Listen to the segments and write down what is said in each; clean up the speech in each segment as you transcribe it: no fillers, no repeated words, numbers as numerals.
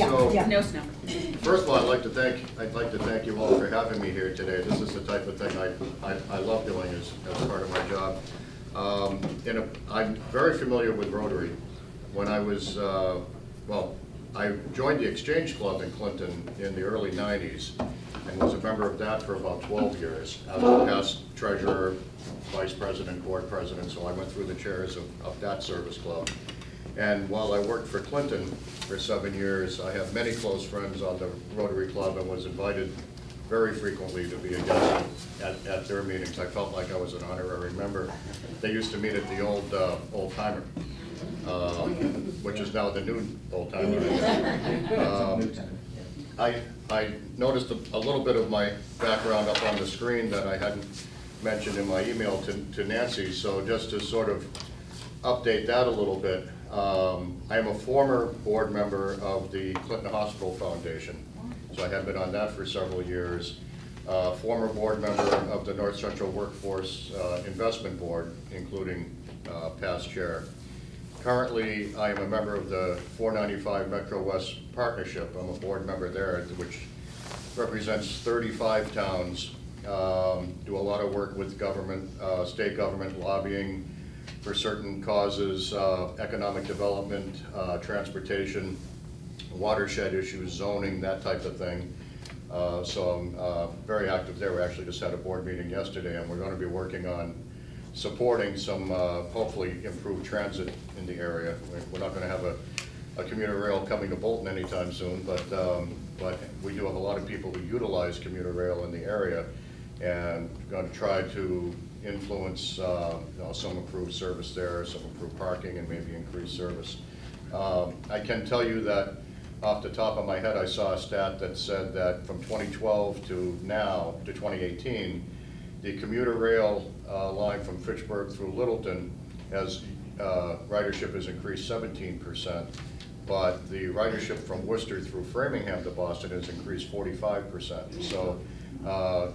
So, No snow. first of all, I'd like to thank you all for having me here today. This is the type of thing I love doing as part of my job. I'm very familiar with Rotary. When I was, I joined the Exchange Club in Clinton in the early 90s and was a member of that for about 12 years. I was past treasurer, vice president, board president, so I went through the chairs of that service club. And while I worked for Clinton for 7 years, I have many close friends on the Rotary Club and was invited very frequently to be a guest at their meetings. I felt like I was an honorary member. They used to meet at the old timer, which is now the new old timer. I noticed a little bit of my background up on the screen that I hadn't mentioned in my email to Nancy, so just to sort of update that a little bit. I am a former board member of the Clinton Hospital Foundation, so I have been on that for several years. Former board member of the North Central Workforce Investment Board, including past chair. Currently, I am a member of the 495 Metro West Partnership. I'm a board member there, which represents 35 towns. Do a lot of work with government, state government lobbying for certain causes, economic development, transportation, watershed issues, zoning, that type of thing. So I'm very active there. We actually just had a board meeting yesterday, and we're going to be working on supporting some hopefully improved transit in the area. We're not going to have a commuter rail coming to Bolton anytime soon, but we do have a lot of people who utilize commuter rail in the area, and we're going to try to influence some improved service there, some improved parking, and maybe increased service. I can tell you that off the top of my head, I saw a stat that said that from 2012 to now, to 2018, the commuter rail line from Fitchburg through Littleton ridership has increased 17%, but the ridership from Worcester through Framingham to Boston has increased 45%. So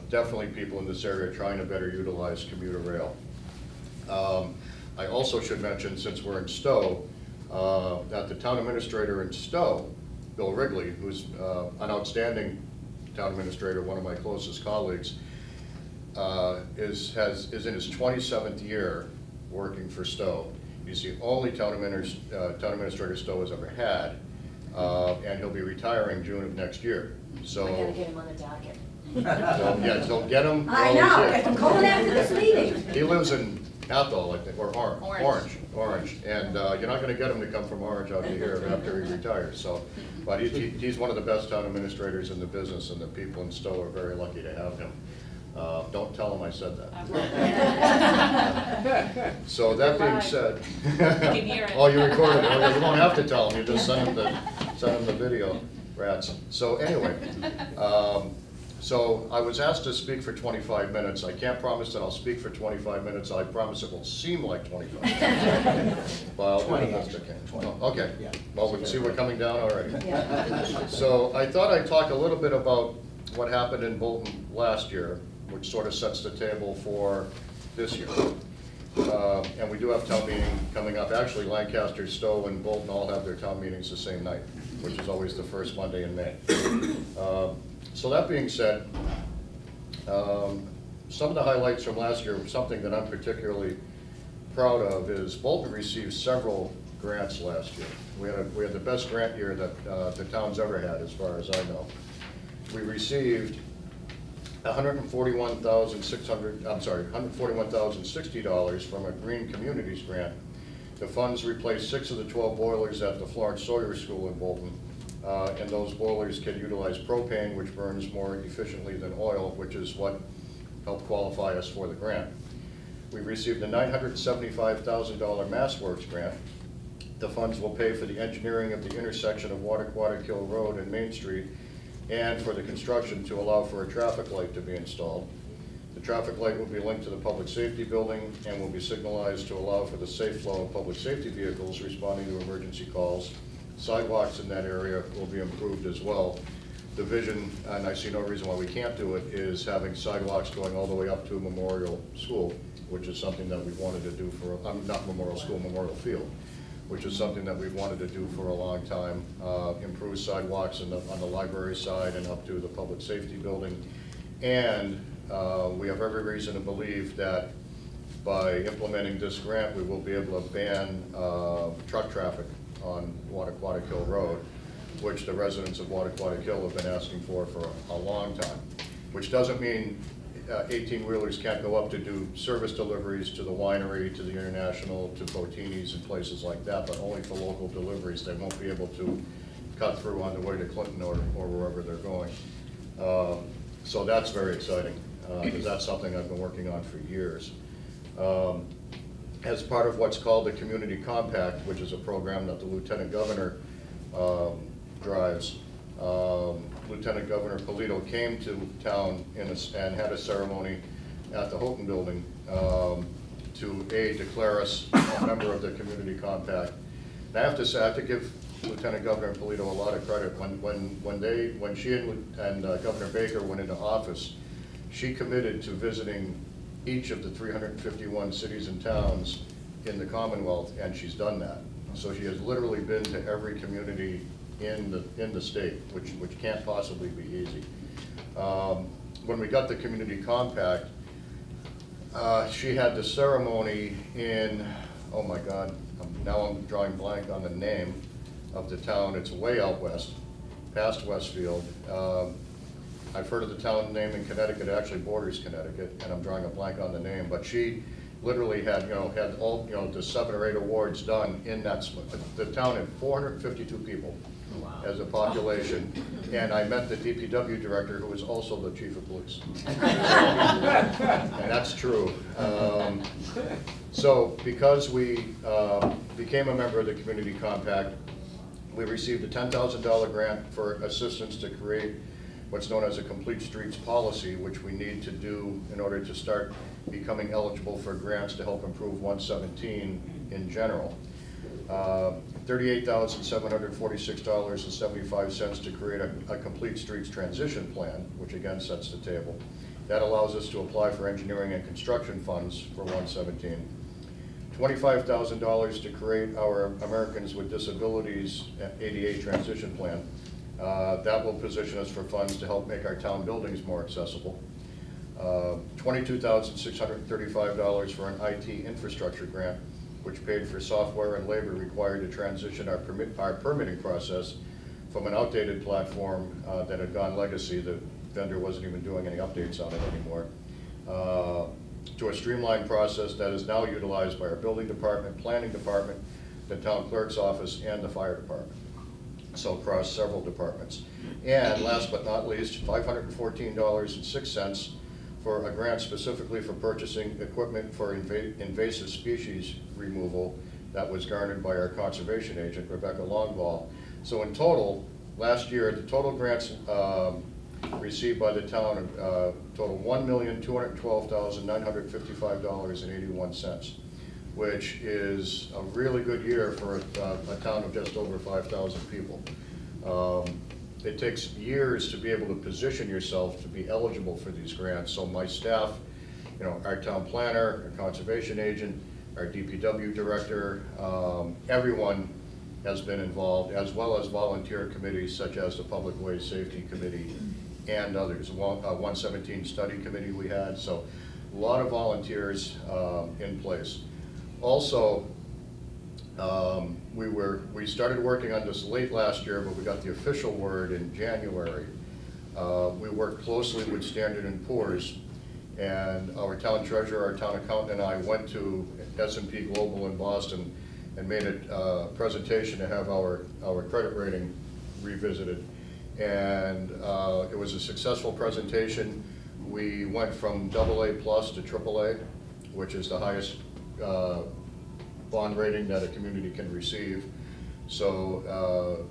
definitely people in this area are trying to better utilize commuter rail. I also should mention, since we're in Stowe, that the town administrator in Stowe, Bill Wrigley, who's an outstanding town administrator, one of my closest colleagues, is in his 27th year working for Stowe. He's the only town administrator Stowe has ever had, and he'll be retiring June of next year. So I gotta get him on the docket. so get him. I know, I'm calling after this meeting. He lives in Athol, I think, or Orange, and you're not going to get him to come from Orange out to here after he retires. So, but he's one of the best town administrators in the business, and the people in Stowe are very lucky to have him. Don't tell him I said that. So that being said, oh, you recorded it. Okay, you won't have to tell him. You just send him the video, rats. So anyway. So I was asked to speak for 25 minutes. I can't promise that I'll speak for 25 minutes. I promise it will seem like 25 minutes. Well, I'll do the best I can. 20. Oh, okay. Yeah. Well, we can see we're coming down already. Yeah. So I thought I'd talk a little bit about what happened in Bolton last year, which sort of sets the table for this year. And we do have town meeting coming up. Actually, Lancaster, Stowe, and Bolton all have their town meetings the same night, which is always the first Monday in May. So that being said, some of the highlights from last year, something that I'm particularly proud of, is Bolton received several grants last year. We had the best grant year that the town's ever had, as far as I know. We received $141,060 from a Green Communities grant. The funds replaced 6 of the 12 boilers at the Florence Sawyer School in Bolton. And those boilers can utilize propane, which burns more efficiently than oil, which is what helped qualify us for the grant. We received a $975,000 MassWorks grant. The funds will pay for the engineering of the intersection of Wattaquatic Hill Road and Main Street, and for the construction to allow for a traffic light to be installed. The traffic light will be linked to the public safety building and will be signalized to allow for the safe flow of public safety vehicles responding to emergency calls. Sidewalks in that area will be improved as well. The vision, and I see no reason why we can't do it, is having sidewalks going all the way up to Memorial School, which is something that we wanted to do for, not Memorial School, Memorial Field, which is something that we've wanted to do for a long time. Improve sidewalks on the library side and up to the public safety building. And we have every reason to believe that by implementing this grant, we will be able to ban truck traffic on Wattaquatic Hill Road, which the residents of Wattaquatic Hill have been asking for a long time. Which doesn't mean 18-wheelers can't go up to do service deliveries to the winery, to the International, to Botini's and places like that, but only for local deliveries. They won't be able to cut through on the way to Clinton or wherever they're going. So that's very exciting, because that's something I've been working on for years. As part of what's called the Community Compact, which is a program that the Lieutenant Governor drives, Lieutenant Governor Polito came to town and had a ceremony at the Houghton Building to declare us a member of the Community Compact. And I have to say, I have to give Lieutenant Governor Polito a lot of credit. When she and Governor Baker went into office, she committed to visiting each of the 351 cities and towns in the Commonwealth, and she's done that. So she has literally been to every community in the state, which can't possibly be easy. When we got the Community Compact, she had the ceremony in, oh my God, now I'm drawing blank on the name of the town. It's way out west, past Westfield. I've heard of the town name in Connecticut. It actually borders Connecticut, and I'm drawing a blank on the name. But she literally had all the 7 or 8 awards done in that. The town had 452 people as a population, and I met the DPW director, who was also the chief of police. And that's true. So because we became a member of the Community Compact, we received a $10,000 grant for assistance to create what's known as a complete streets policy, which we need to do in order to start becoming eligible for grants to help improve 117 in general. $38,746.75 to create a complete streets transition plan, which again sets the table. That allows us to apply for engineering and construction funds for 117. $25,000 to create our Americans with Disabilities ADA transition plan. That will position us for funds to help make our town buildings more accessible. $22,635 for an IT infrastructure grant, which paid for software and labor required to transition our permitting process from an outdated platform that had gone legacy. The vendor wasn't even doing any updates on it anymore. To a streamlined process that is now utilized by our building department, planning department, the town clerk's office, and the fire department. So across several departments. And last but not least, $514.06 for a grant specifically for purchasing equipment for invasive species removal that was garnered by our conservation agent, Rebecca Longvall. So in total, last year, the total grants received by the town total $1,212,955.81, which is a really good year for a town of just over 5,000 people. It takes years to be able to position yourself to be eligible for these grants. So my staff, our town planner, our conservation agent, our DPW director, everyone has been involved, as well as volunteer committees such as the Public Way Safety Committee and others. 117 study committee we had, so a lot of volunteers in place. Also, we started working on this late last year, but we got the official word in January. We worked closely with Standard & Poor's, and our town treasurer, our town accountant, and I went to S&P Global in Boston and made a presentation to have our credit rating revisited. And it was a successful presentation. We went from AA+ to AAA, which is the highest bond rating that a community can receive. So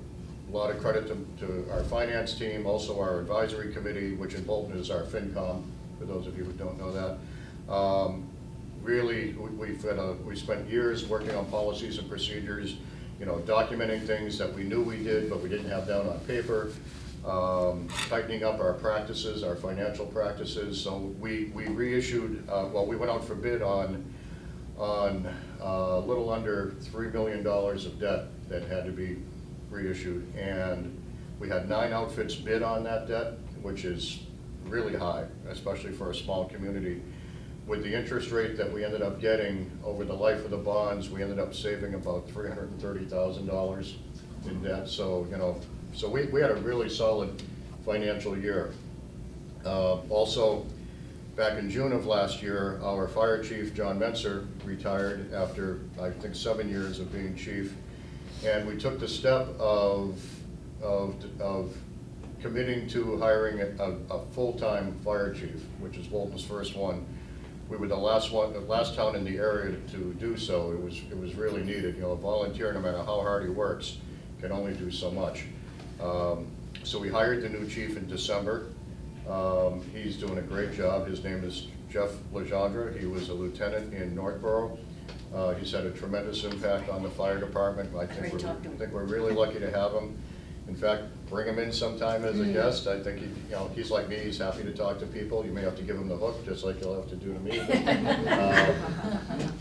a lot of credit to our finance team, also our advisory committee, which in Bolton is our FinCom, for those of you who don't know that. Really, we spent years working on policies and procedures, documenting things that we knew we did, but we didn't have down on paper, tightening up our practices, our financial practices. So we reissued, we went out for bid on on a little under $3 million of debt that had to be reissued. And we had 9 outfits bid on that debt, which is really high, especially for a small community. With the interest rate that we ended up getting over the life of the bonds, we ended up saving about $330,000 in debt. So, so we had a really solid financial year. Also, back in June of last year, our fire chief, John Menser, retired after, I think, 7 years of being chief. And we took the step of committing to hiring a full-time fire chief, which is Bolton's first one. We were the last town in the area to do so. It was really needed. A volunteer, no matter how hard he works, can only do so much. So we hired the new chief in December. He's doing a great job. His name is Jeff Legendre. He was a lieutenant in Northborough. He's had a tremendous impact on the fire department. I think we're really lucky to have him. In fact, bring him in sometime as a guest. I think he's like me. He's happy to talk to people. You may have to give him the hook, just like you'll have to do to me.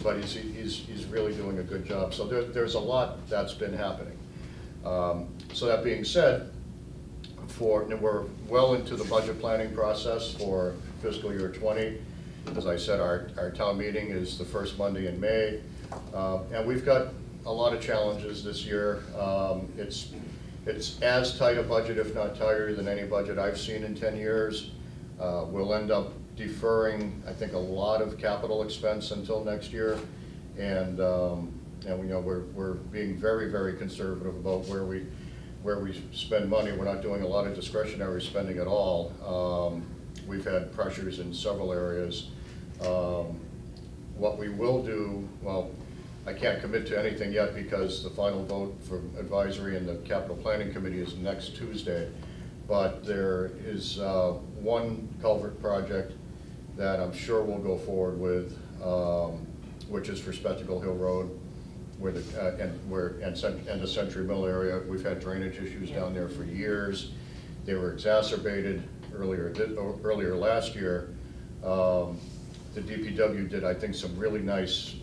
But he's really doing a good job. So there's a lot that's been happening. So that being said, we're well into the budget planning process for fiscal year 20. As I said, our town meeting is the first Monday in May, and we've got a lot of challenges this year. It's as tight a budget, if not tighter, than any budget I've seen in 10 years. We'll end up deferring, I think, a lot of capital expense until next year, and we're being very, very conservative about where we spend money. We're not doing a lot of discretionary spending at all. We've had pressures in several areas. What we will do, well, I can't commit to anything yet because the final vote for advisory and the capital planning committee is next Tuesday. But there is one culvert project that I'm sure we'll go forward with, which is for Spectacle Hill Road, where and the Century Mill area. We've had drainage issues down there for years. They were exacerbated earlier last year. The DPW did, I think, some really nice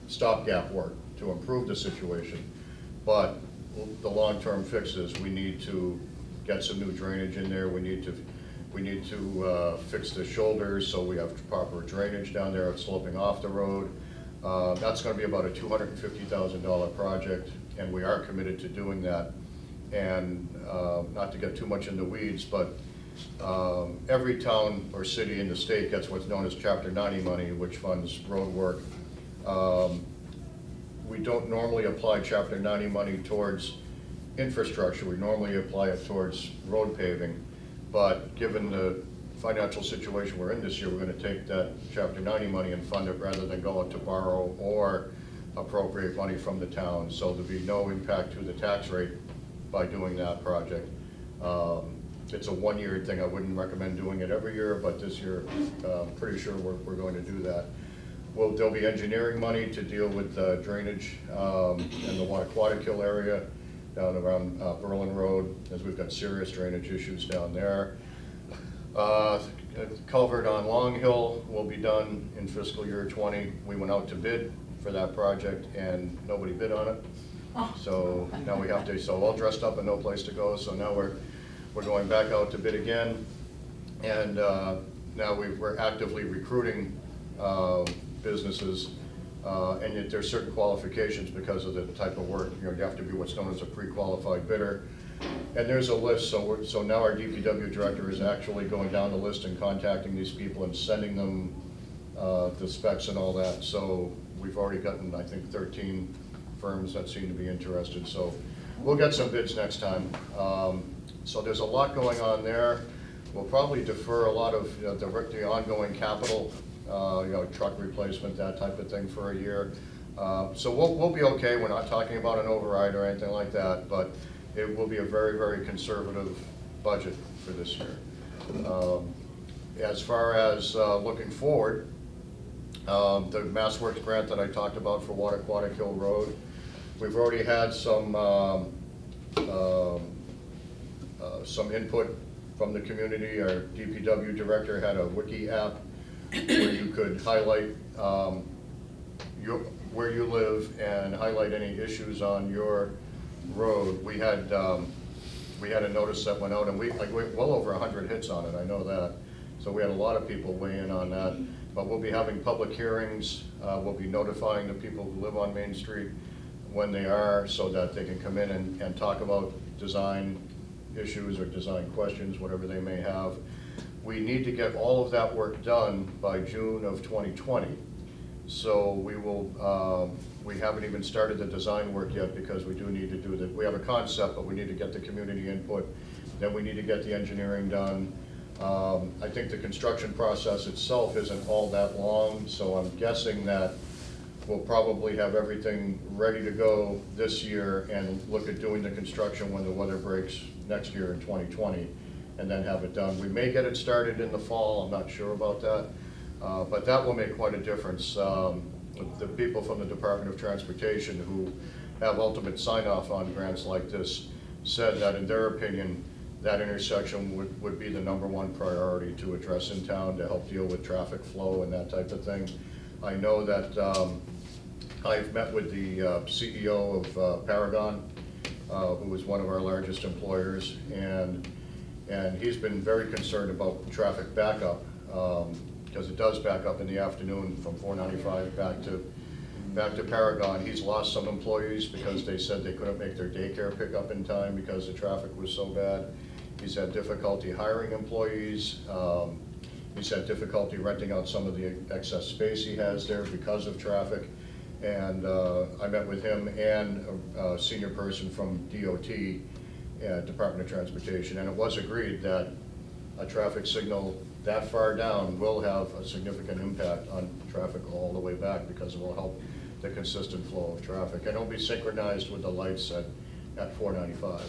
stopgap work to improve the situation, but the long-term fixes, we need to get some new drainage in there. We need to fix the shoulders so we have proper drainage down there. It's sloping off the road. That's going to be about a $250,000 project, and we are committed to doing that. And not to get too much in the weeds, but every town or city in the state gets what's known as Chapter 90 money, which funds road work. We don't normally apply Chapter 90 money towards infrastructure. We normally apply it towards road paving. But given the financial situation we're in this year, we're going to take that Chapter 90 money and fund it rather than go out to borrow or appropriate money from the town. So there'll be no impact to the tax rate by doing that project. It's a one-year thing. I wouldn't recommend doing it every year, but this year, I'm pretty sure we're going to do that. There'll be engineering money to deal with drainage in the Wattaquatic Hill area down around Berlin Road, as we've got serious drainage issues down there. Culvert on Long Hill will be done in fiscal year 20. We went out to bid for that project and nobody bid on it. So now we have to, so all dressed up and no place to go. So now we're going back out to bid again. And now we're actively recruiting businesses, and yet there's certain qualifications because of the type of work. You have to be what's known as a pre-qualified bidder. And there's a list, so now our DPW director is actually going down the list and contacting these people and sending them the specs and all that. So we've already gotten, I think, 13 firms that seem to be interested. So we'll get some bids next time. So there's a lot going on there. We'll probably defer a lot of the ongoing capital, truck replacement, that type of thing for a year. So we'll be okay. We're not talking about an override or anything like that, but it will be a very, very conservative budget for this year. As far as looking forward, the MassWorks grant that I talked about for Wattaquatic Hill Road, we've already had some input from the community. Our DPW director had a wiki app where you could highlight where you live and highlight any issues on your road. We had a notice that went out, and we well over 100 hits on it, I know that. So we had a lot of people weigh in on that. But we'll be having public hearings. We'll be notifying the people who live on Main Street when they are, so that they can come in and talk about design issues or design questions, whatever they may have. We need to get all of that work done by June of 2020. So we haven't even started the design work yet, because we do need to do that. We have a concept, but we need to get the community input. Then we need to get the engineering done. I think the construction process itself isn't all that long, so I'm guessing that we'll probably have everything ready to go this year and look at doing the construction when the weather breaks next year in 2020, and then have it done. We may get it started in the fall, I'm not sure about that, but that will make quite a difference. The people from the Department of Transportation who have ultimate sign-off on grants like this said that, in their opinion, that intersection would be the #1 priority to address in town to help deal with traffic flow and that type of thing. I know that I've met with the CEO of Paragon, who is one of our largest employers, and he's been very concerned about traffic backup, because it does back up in the afternoon from 495 back to Paragon. He's lost some employees because they said they couldn't make their daycare pickup in time because the traffic was so bad. He's had difficulty hiring employees. He's had difficulty renting out some of the excess space he has there because of traffic. And I met with him and a senior person from DOT, Department of Transportation, and it was agreed that a traffic signal that far down will have a significant impact on traffic all the way back, because it will help the consistent flow of traffic. And it'll be synchronized with the lights at 495.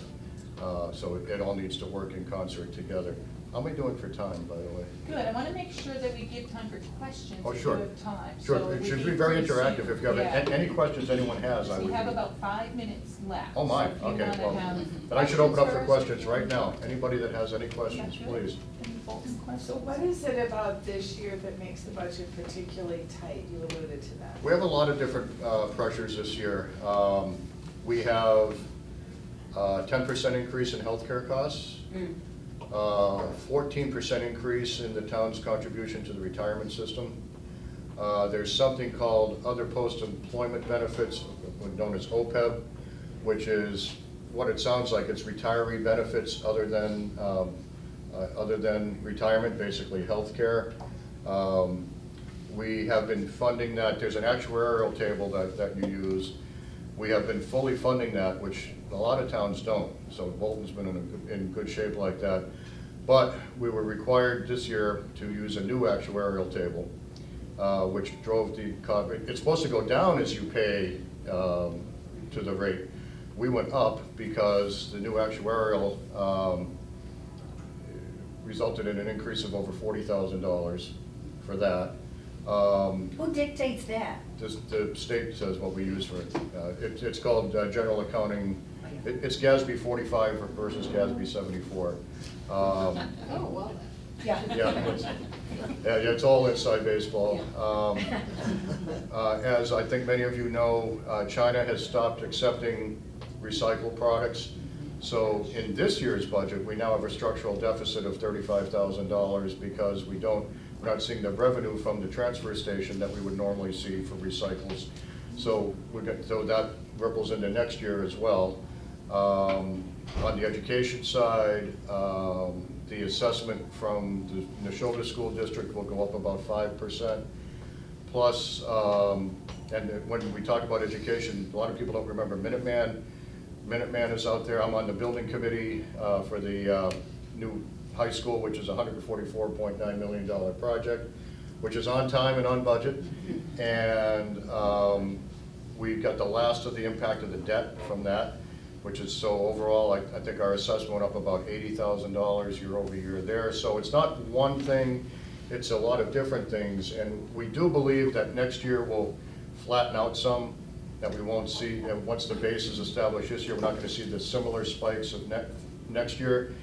So it all needs to work in concert together. How am I doing for time, by the way? Good. I want to make sure that we give time for questions. Oh, sure. If you have time. Sure, So it we should need be very to interactive. If you have yeah. any questions anyone has, I would. We have about 5 minutes left. Oh, my, So if you okay. wanna Well, have then I should open up for first. questions right now. Anybody that has any questions, Yeah, good. please. Any Bolton questions? So what is it about this year that makes the budget particularly tight? You alluded to that. We have a lot of different pressures this year. We have 10% increase in healthcare costs. 14% increase in the town's contribution to the retirement system. There's something called other post-employment benefits, known as OPEB, which is what it sounds like. It's retiree benefits other than retirement, basically health care. We have been funding that. There's an actuarial table that you use. We have been fully funding that, which a lot of towns don't. So Bolton's been in good shape like that. But we were required this year to use a new actuarial table, which drove the cost. It's supposed to go down as you pay to the rate. We went up because the new actuarial resulted in an increase of over $40,000 for that. Who dictates that? The state says what we use for it. It's called general accounting. It's GASB 45 versus GASB 74. Oh, well. Yeah. Yeah, it's all inside baseball. As I think many of you know, China has stopped accepting recycled products. So in this year's budget, we now have a structural deficit of $35,000 because we're not seeing the revenue from the transfer station that we would normally see for recycles. So that ripples into next year as well. On the education side, the assessment from the Neshoba School District will go up about 5%. Plus, and when we talk about education, a lot of people don't remember Minuteman. Minuteman is out there. I'm on the building committee for the new high school, which is a $144.9 million project, which is on time and on budget. And we got the last of the impact of the debt from that, which is, so overall, I think our assessment went up about $80,000 year over year there. So it's not one thing, it's a lot of different things. And we do believe that next year will flatten out some, that we won't see, and once the base is established this year, we're not going to see the similar spikes of next year.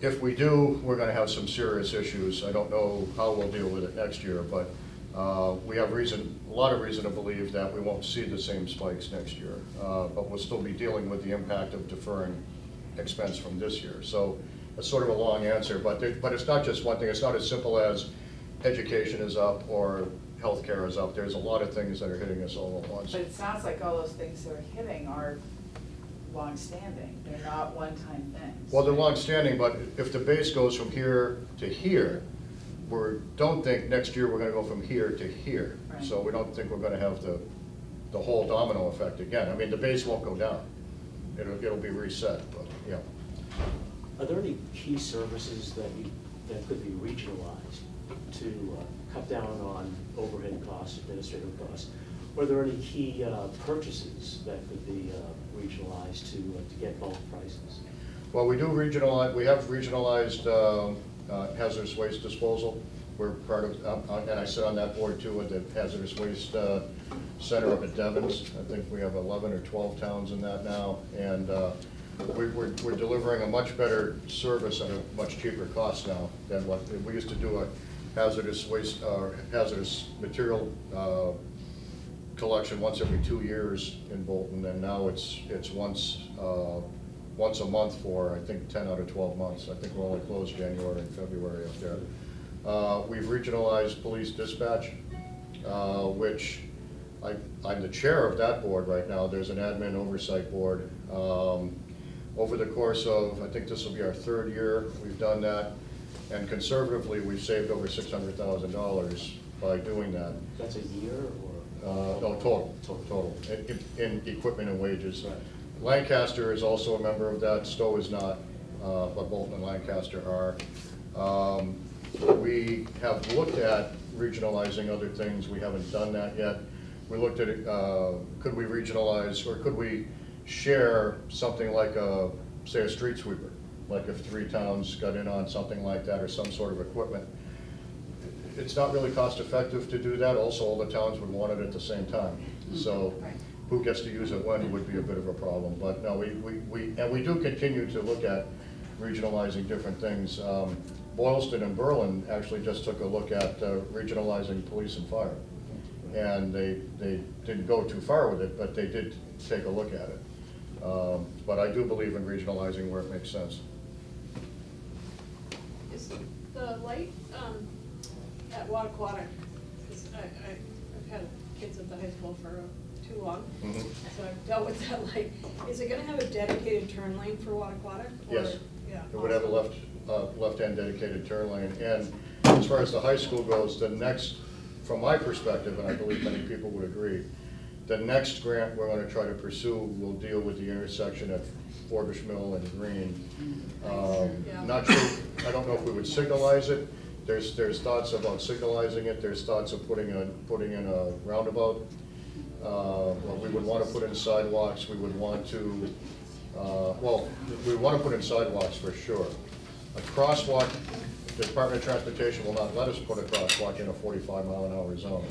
If we do, we're going to have some serious issues. I don't know how we'll deal with it next year, but We have a lot of reason to believe that we won't see the same spikes next year, but we'll still be dealing with the impact of deferring expense from this year. So it's sort of a long answer, but it's not just one thing. It's not as simple as education is up or healthcare is up. There's a lot of things that are hitting us all at once. But it sounds like all those things that are hitting are long-standing, they're not one-time things. Well, they're long-standing, but if the base goes from here to here, don't think next year we're gonna go from here to here. Right. So we don't think we're gonna have the whole domino effect again. I mean, the base won't go down. It'll be reset, but, yeah. Are there any key services that could be regionalized to cut down on overhead costs, administrative costs? Or are there any key purchases that could be regionalized to get bulk prices? Well, we have regionalized hazardous waste disposal. We're part of, and I sit on that board too with the hazardous waste center up at Devon's. I think we have 11 or 12 towns in that now, and we're delivering a much better service at a much cheaper cost now than what we used to do. A hazardous waste, hazardous material collection once every 2 years in Bolton, and now it's once a month for, I think, 10 out of 12 months. I think we're only closed January and February up there. We've regionalized police dispatch, which I'm the chair of that board right now. There's an admin oversight board. Over the course of, I think this will be our 3rd year, we've done that. And conservatively, we've saved over $600,000 by doing that. That's a year or? No, total, in equipment and wages. Right. Lancaster is also a member of that, Stowe is not, but Bolton and Lancaster are. We have looked at regionalizing other things, we haven't done that yet. We looked at it, could we regionalize, or could we share something like say a street sweeper, like if 3 towns got in on something like that or some sort of equipment. It's not really cost effective to do that. Also, all the towns would want it at the same time. So who gets to use it when would be a bit of a problem. But no, we do continue to look at regionalizing different things. Boylston and Berlin actually just took a look at regionalizing police and fire. And they didn't go too far with it, but they did take a look at it. But I do believe in regionalizing where it makes sense. Is the light at Wattaquatta, because I've had kids at the high school for too long, Mhm. so I've dealt with that light. Is it gonna have a dedicated turn lane for Wattaquatta? Yes. Yeah. It would have a left-hand dedicated turn lane. And as far as the high school goes, the next, from my perspective, and I believe many people would agree, the next grant we're going to try to pursue will deal with the intersection at Forbush Mill and Green. Yeah. Not sure, I don't know if we would signalize it. There's thoughts about signalizing it. There's thoughts of putting in a roundabout. We would want to put in sidewalks. We would want to, we want to put in sidewalks for sure. A crosswalk, the Department of Transportation will not let us put a crosswalk in a 45-mile-an-hour zone.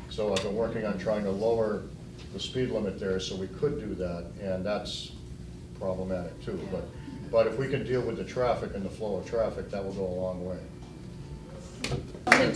So I've been working on trying to lower the speed limit there so we could do that, and that's problematic too. But if we can deal with the traffic and the flow of traffic, that will go a long way. Okay,